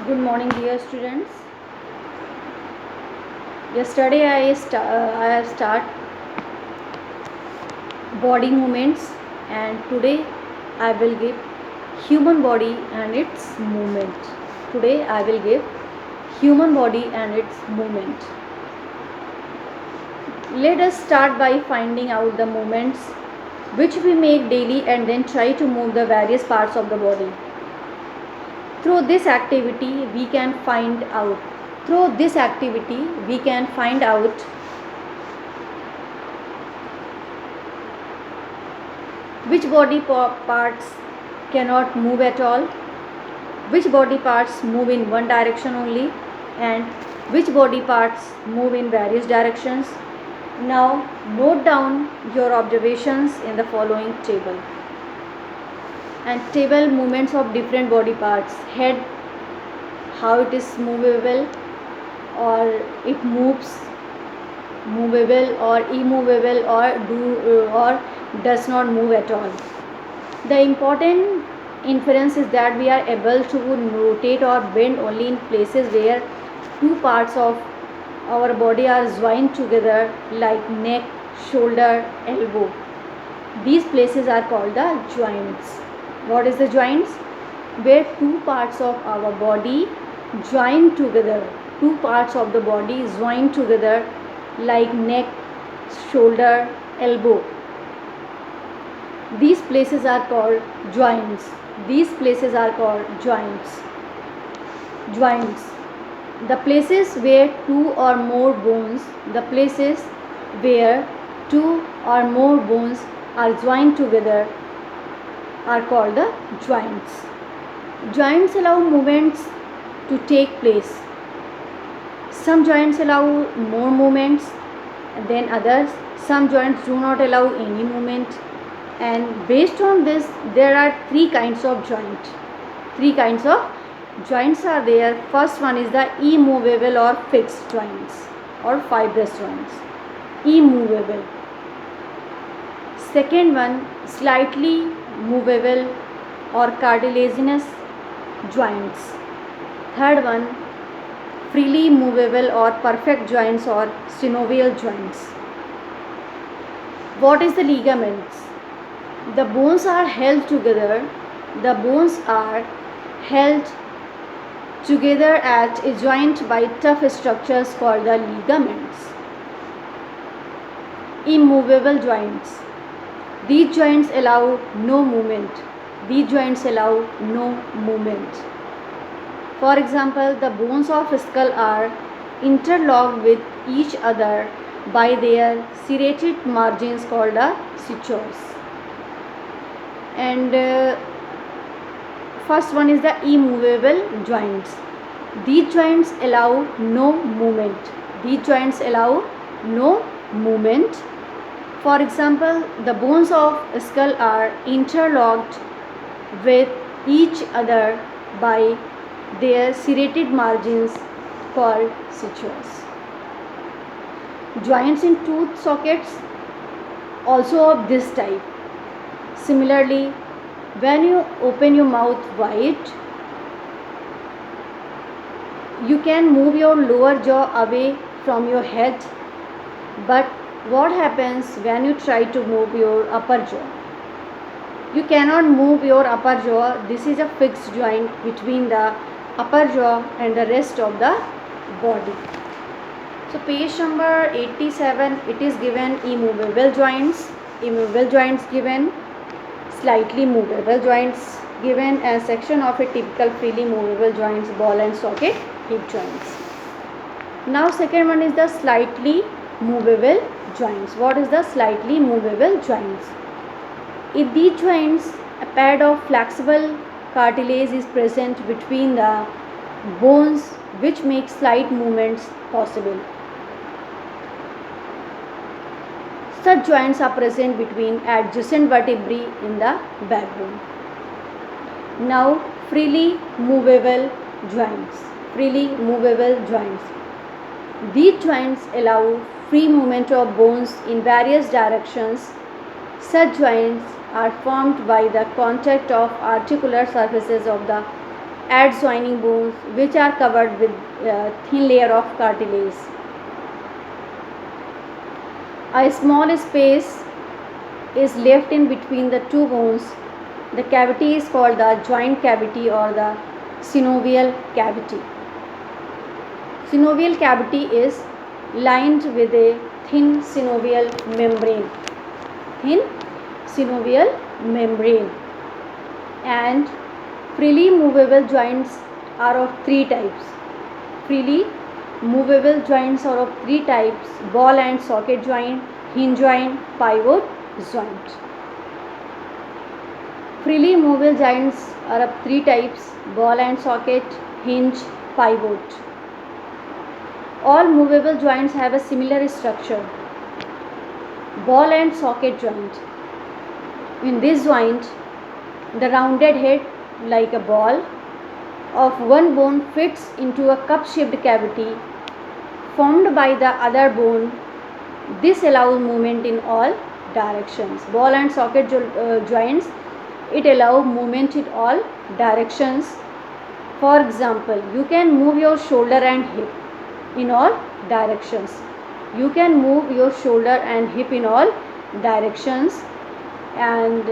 Good morning, dear students. Yesterday I have start body movements, and today I will give human body and its movement. Today I will give human body and its movement. Let us start by finding out the movements which we make daily and then try to move the various parts of the body. Through this activity we can find out which body parts cannot move at all, which body parts move in one direction only, and which body parts move in various directions. Now note down your observations in the following table. And table movements of different body parts. Head, how it is movable, or it moves, movable or immovable, or does not move at all. The important inference is that we are able to rotate or bend only in places where two parts of our body are joined together, like neck, shoulder, elbow. These places are called the joints. What is the joints? Where two parts of our body join together, like neck, shoulder, elbow. These places are called joints. Joints. The places where two or more bones are joined together are called the joints. Joints allow movements to take place. Some joints allow more movements than others. Some joints do not allow any movement. And based on this, there are three kinds of joints are there. First one is the immovable or fixed joints or fibrous joints. Immovable. Second one, slightly movable or cartilaginous joints. Third one, freely movable or perfect joints or synovial joints. What is the ligaments? The bones are held together at a joint by tough structures called the ligaments. Immovable joints. These joints allow no movement. For example, the bones of skull are interlocked with each other by their serrated margins called the sutures. And first one is the immovable joints. These joints allow no movement. For example, the bones of skull are interlocked with each other by their serrated margins called sutures. Joints in tooth sockets also of this type. Similarly, when you open your mouth wide, you can move your lower jaw away from your head, but what happens when you try to move your upper jaw? You cannot move your upper jaw. This is a fixed joint between the upper jaw and the rest of the body. So page number 87, it is given immovable joints given, slightly movable joints given, and section of a typical freely movable joints, ball and socket hip joints. Now second one is the slightly movable joints. What is the slightly movable joints? In these joints, a pad of flexible cartilage is present between the bones, which makes slight movements possible. Such joints are present between adjacent vertebrae in the backbone. Now freely movable joints. These joints allow free movement of bones in various directions. Such joints are formed by the contact of articular surfaces of the adjoining bones which are covered with thin layer of cartilage. A small space is left in between the two bones. The cavity is called the joint cavity or the synovial cavity. Synovial cavity is lined with a thin synovial membrane. Thin synovial membrane. And freely movable joints are of three types. Freely movable joints are of three types: ball and socket joint, hinge joint, pivot joint. Freely movable joints are of three types: ball and socket, hinge, pivot. All movable joints have a similar structure. Ball and socket joint. In this joint, the rounded head, like a ball, of one bone fits into a cup-shaped cavity formed by the other bone. This allows movement in all directions. Ball and socket joints, it allows movement in all directions. For example, you can move your shoulder and hip in all directions. You can move your shoulder and hip in all directions, and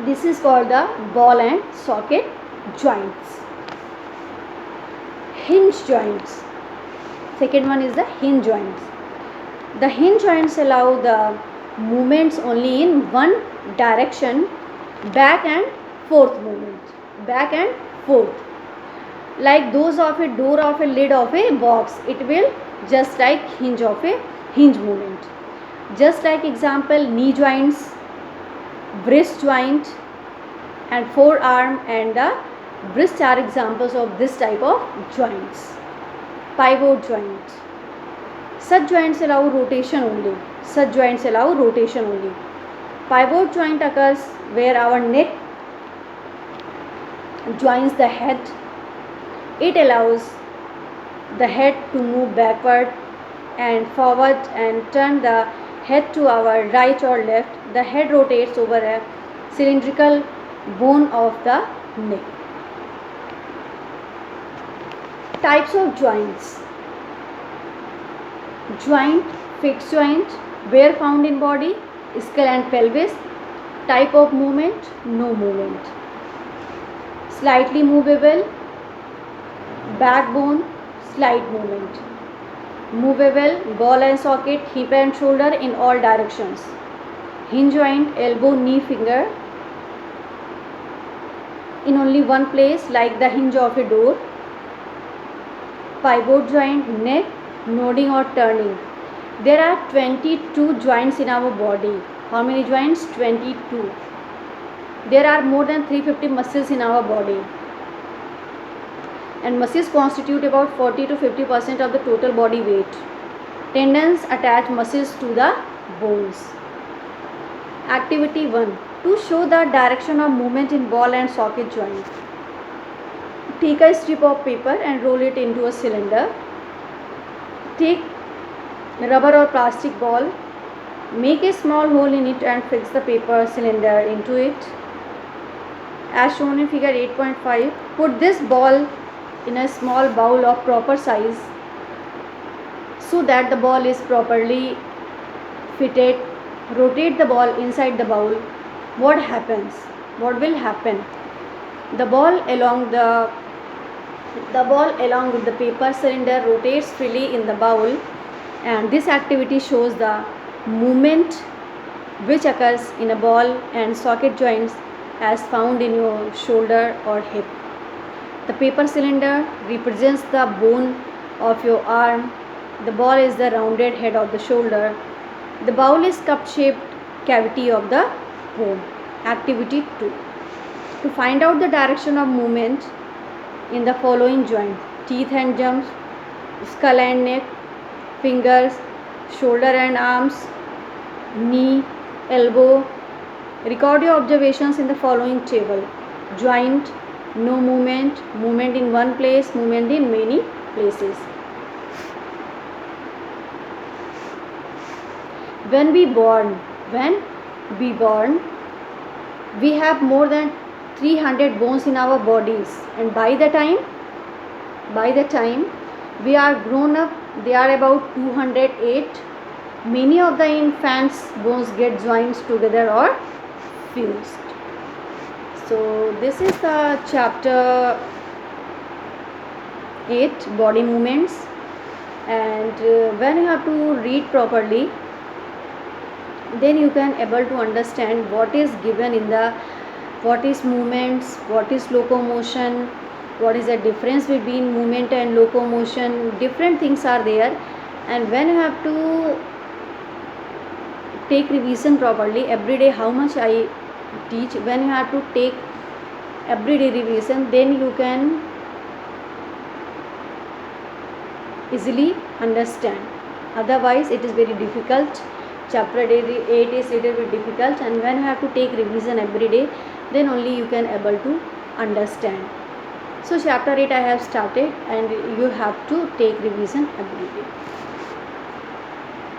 this is called the ball and socket joints. Hinge joints. Second one is the hinge joints. The hinge joints allow the movements only in one direction, back and forth movement. Back and forth. Like those of a door of a lid of a box, it will just like hinge of a hinge movement. Just like example, knee joints, wrist joint and forearm and the wrist are examples of this type of joints. Pivot joint. Such joints allow rotation only. Such joints allow rotation only. Pivot joint occurs where our neck joins the head. It allows the head to move backward and forward and turn the head to our right or left. The head rotates over a cylindrical bone of the neck. Types of joints. Joint, fixed joint, where found in body, skull and pelvis. Type of movement, no movement. Slightly movable, backbone, slight movement. Movable, ball and socket, hip and shoulder in all directions. Hinge joint, elbow, knee, finger in only one place, like the hinge of a door. Pivot joint, neck, nodding or turning. There are 22 joints in our body. How many joints? 22. There are more than 350 muscles in our body, and muscles constitute about 40 to 50% of the total body weight. Tendons attach muscles to the bones. Activity 1. To show the direction of movement in ball and socket joint. Take a strip of paper and roll it into a cylinder. Take rubber or plastic ball. Make a small hole in it and fix the paper cylinder into it. As shown in figure 8.5, put this ball in a small bowl of proper size so that the ball is properly fitted. Rotate the ball inside the bowl. What happens? What will happen? The ball along with the paper cylinder rotates freely in the bowl, and this activity shows the movement which occurs in a ball and socket joints as found in your shoulder or hip. The paper cylinder represents the bone of your arm. The ball is the rounded head of the shoulder. The bowl is cup-shaped cavity of the bone. Activity 2. To find out the direction of movement in the following joint: teeth and gums, skull and neck, fingers, shoulder and arms, knee, elbow. Record your observations in the following table: joint, no movement, movement in one place, movement in many places. When we born, we have more than 300 bones in our bodies, and by the time we are grown up, they are about 208. Many of the infants bones get joined together or fused. So this is the chapter 8, body movements. And when you have to read properly, then you can able to understand what is given in the, what is movements, what is locomotion, what is the difference between movement and locomotion. Different things are there, and when you have to take revision properly every day, how much I teach, when you have to take everyday revision, then you can easily understand. Otherwise it is very difficult. Chapter 8 is little bit difficult, and when you have to take revision every day, then only you can able to understand. So chapter 8 I have started, and you have to take revision every day.